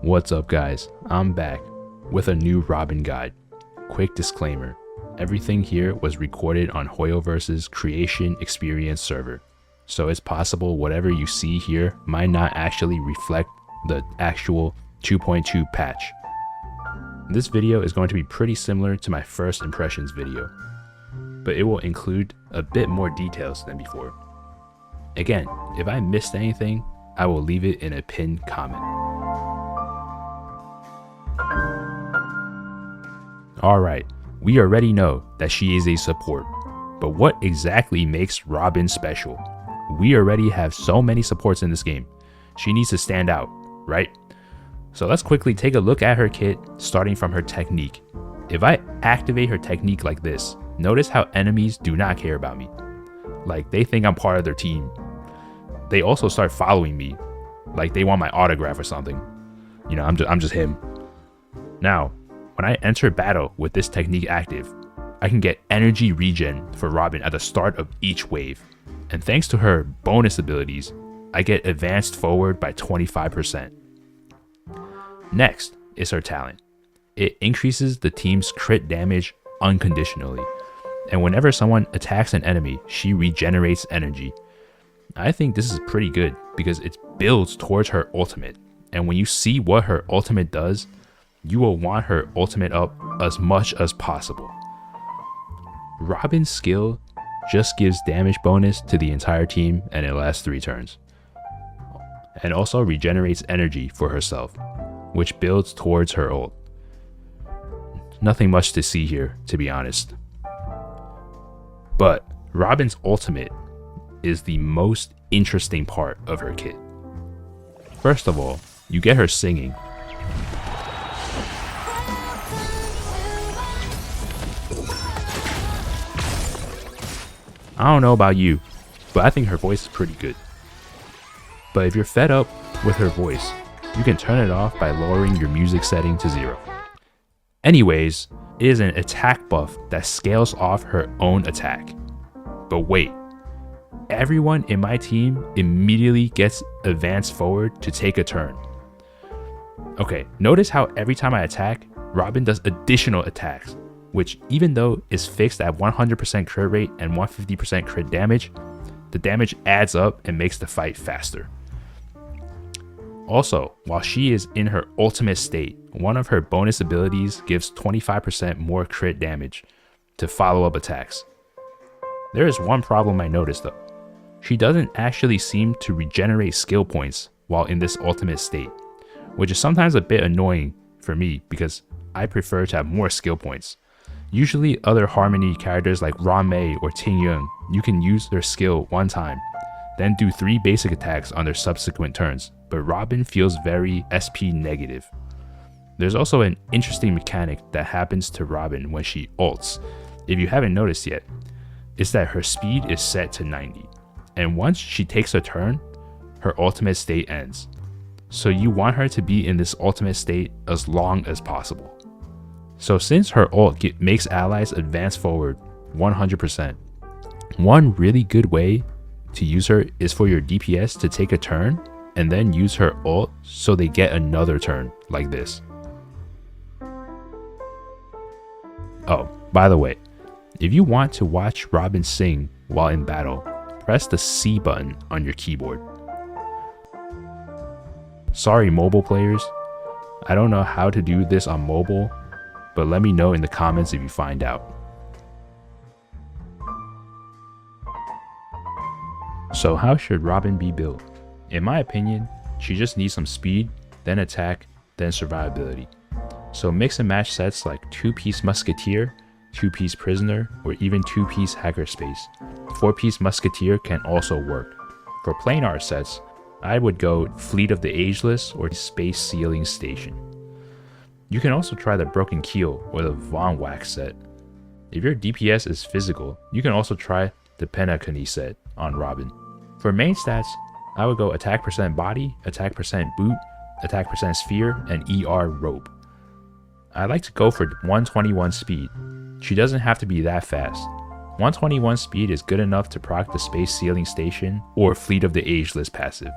What's up guys, I'm back with a new Robin guide. Quick disclaimer, everything here was recorded on Hoyoverse's creation experience server, so it's possible whatever you see here might not actually reflect the actual 2.2 patch. This video is going to be pretty similar to my first impressions video, but it will include a bit more details than before. Again, if I missed anything, I will leave it in a pinned comment. Alright, we already know that she is a support, but what exactly makes Robin special? We already have so many supports in this game. She needs to stand out, right? So let's quickly take a look at her kit, starting from her technique. If I activate her technique like this, notice how enemies do not care about me. Like, they think I'm part of their team. They also start following me, like they want my autograph or something. You know, I'm just him. Now, when I enter battle with this technique active, I can get energy regen for Robin at the start of each wave. And thanks to her bonus abilities, I get advanced forward by 25%. Next is her talent. It increases the team's crit damage unconditionally. And whenever someone attacks an enemy, she regenerates energy. I think this is pretty good because it builds towards her ultimate. And when you see what her ultimate does, you will want her ultimate up as much as possible. Robin's skill just gives damage bonus to the entire team and it lasts 3 turns. And also regenerates energy for herself, which builds towards her ult. Nothing much to see here, to be honest. But Robin's ultimate is the most interesting part of her kit. First of all, you get her singing. I don't know about you, but I think her voice is pretty good. But if you're fed up with her voice, you can turn it off by lowering your music setting to 0. Anyways, it is an attack buff that scales off her own attack. But wait, everyone in my team immediately gets advanced forward to take a turn. Okay, notice how every time I attack, Robin does additional attacks, which even though is fixed at 100% crit rate and 150% crit damage, the damage adds up and makes the fight faster. Also, while she is in her ultimate state, one of her bonus abilities gives 25% more crit damage to follow up attacks. There is one problem I noticed though. She doesn't actually seem to regenerate skill points while in this ultimate state, which is sometimes a bit annoying for me because I prefer to have more skill points. Usually other Harmony characters like Rame or Tingyun, you can use their skill one time, then do 3 basic attacks on their subsequent turns, but Robin feels very SP negative. There's also an interesting mechanic that happens to Robin when she ults, if you haven't noticed yet, is that her speed is set to 90, and once she takes a turn, her ultimate state ends. So you want her to be in this ultimate state as long as possible. So since her ult makes allies advance forward 100%, one really good way to use her is for your DPS to take a turn and then use her ult so they get another turn like this. Oh, by the way, if you want to watch Robin sing while in battle, press the C button on your keyboard. Sorry mobile players, I don't know how to do this on mobile, but let me know in the comments if you find out. So how should Robin be built? In my opinion, she just needs some speed, then attack, then survivability. So mix and match sets like 2-piece Musketeer, 2-piece Prisoner, or even 2-piece Hackerspace. 4-piece Musketeer can also work. For plain art sets, I would go Fleet of the Ageless or Space Sealing Station. You can also try the Broken Keel or the Von Wax set. If your DPS is physical, you can also try the Penacony set on Robin. For main stats, I would go attack % body, attack % boot, attack % sphere, and ER rope. I like to go for 121 speed. She doesn't have to be that fast. 121 speed is good enough to proc the Space Sealing Station or Fleet of the Ageless passive.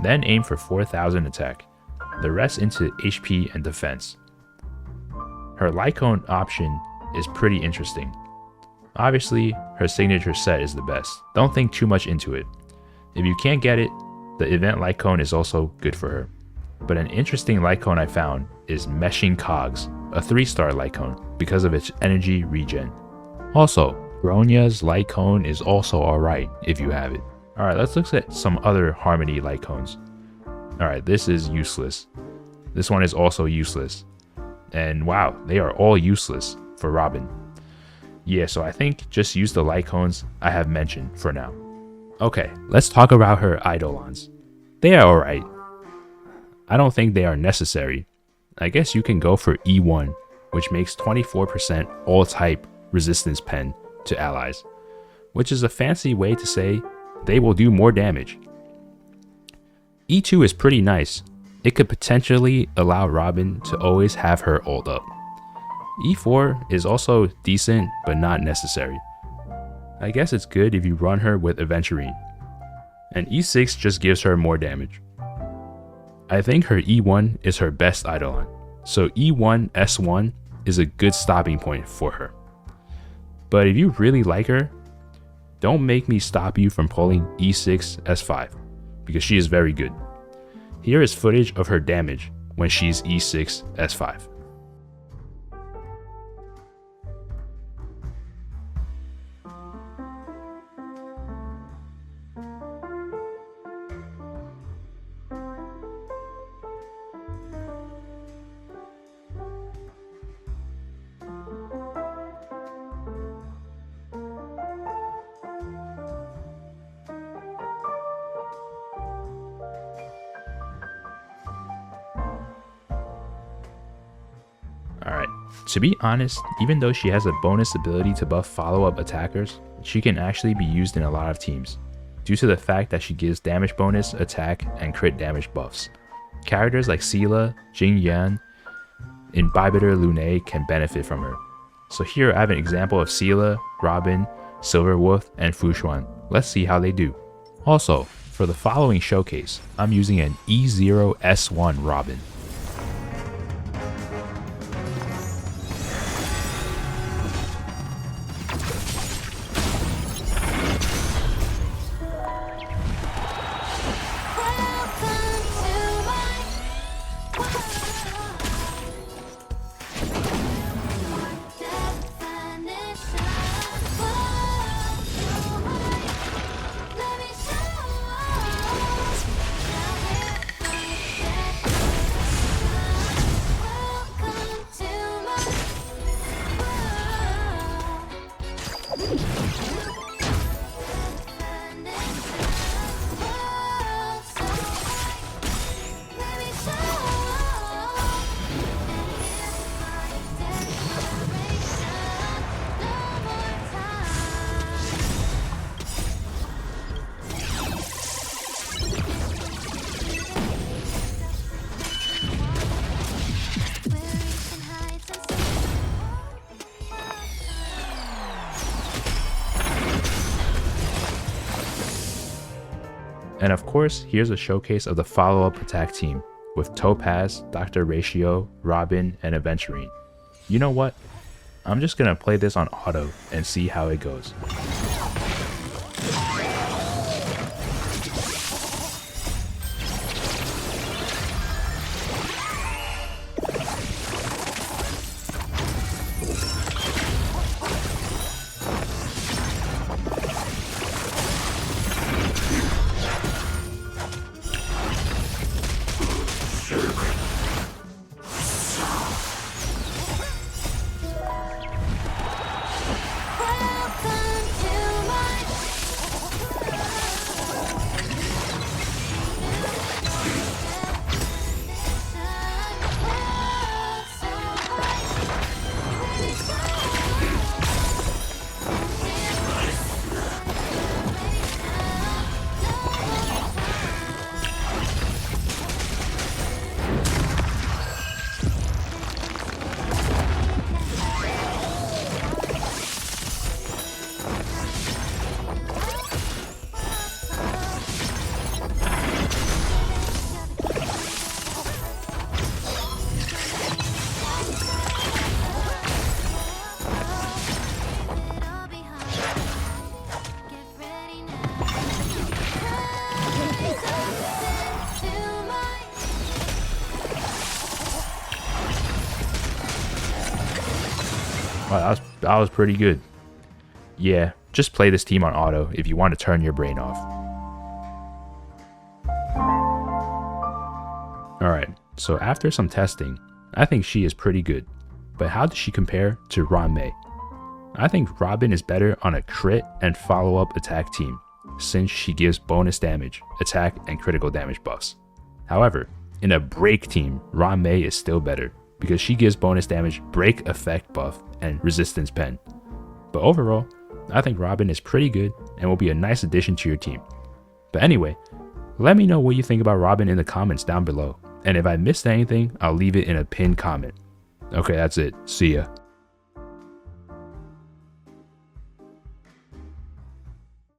Then aim for 4000 attack. the rest into HP and defense. Her Lycone option is pretty interesting. Obviously, her signature set is the best. Don't think too much into it. If you can't get it, the event Lycone is also good for her. But an interesting Lycone I found is Meshing Cogs, a 3-star Lycone, because of its energy regen. Also, Bronya's Lycone is also alright if you have it. Alright, let's look at some other Harmony Lycones. Alright, this is useless. This one is also useless. And wow, they are all useless for Robin. Yeah, so I think just use the Lycones I have mentioned for now. Okay, let's talk about her Eidolons. They are alright. I don't think they are necessary. I guess you can go for E1, which makes 24% all type resistance pen to allies, which is a fancy way to say they will do more damage. E2 is pretty nice. It could potentially allow Robin to always have her ult up. E4 is also decent, but not necessary. I guess it's good if you run her with Aventurine. And E6 just gives her more damage. I think her E1 is her best Eidolon, so E1 S1 is a good stopping point for her. But if you really like her, don't make me stop you from pulling E6 S5, because she is very good. Here is footage of her damage when she's E6 S5. Alright, to be honest, even though she has a bonus ability to buff follow-up attackers, she can actually be used in a lot of teams, due to the fact that she gives damage bonus, attack, and crit damage buffs. Characters like Seela, Jing Yan, and Bibiter Lune can benefit from her. So here I have an example of Seela, Robin, Silverwolf, and Fushuan. Let's see how they do. Also, for the following showcase, I'm using an E0 S1 Robin. And of course, here's a showcase of the follow-up attack team, with Topaz, Dr. Ratio, Robin, and Aventurine. You know what? I'm just gonna play this on auto and see how it goes. Wow, that was pretty good. Yeah, just play this team on auto if you want to turn your brain off. Alright, so after some testing, I think she is pretty good. But how does she compare to Ranmei? I think Robin is better on a crit and follow-up attack team, since she gives bonus damage, attack, and critical damage buffs. However, in a break team, Ranmei is still better, because she gives bonus damage, break effect buff, and resistance pen. But overall, I think Robin is pretty good and will be a nice addition to your team. But anyway, let me know what you think about Robin in the comments down below. And if I missed anything, I'll leave it in a pinned comment. Okay, that's it. See ya.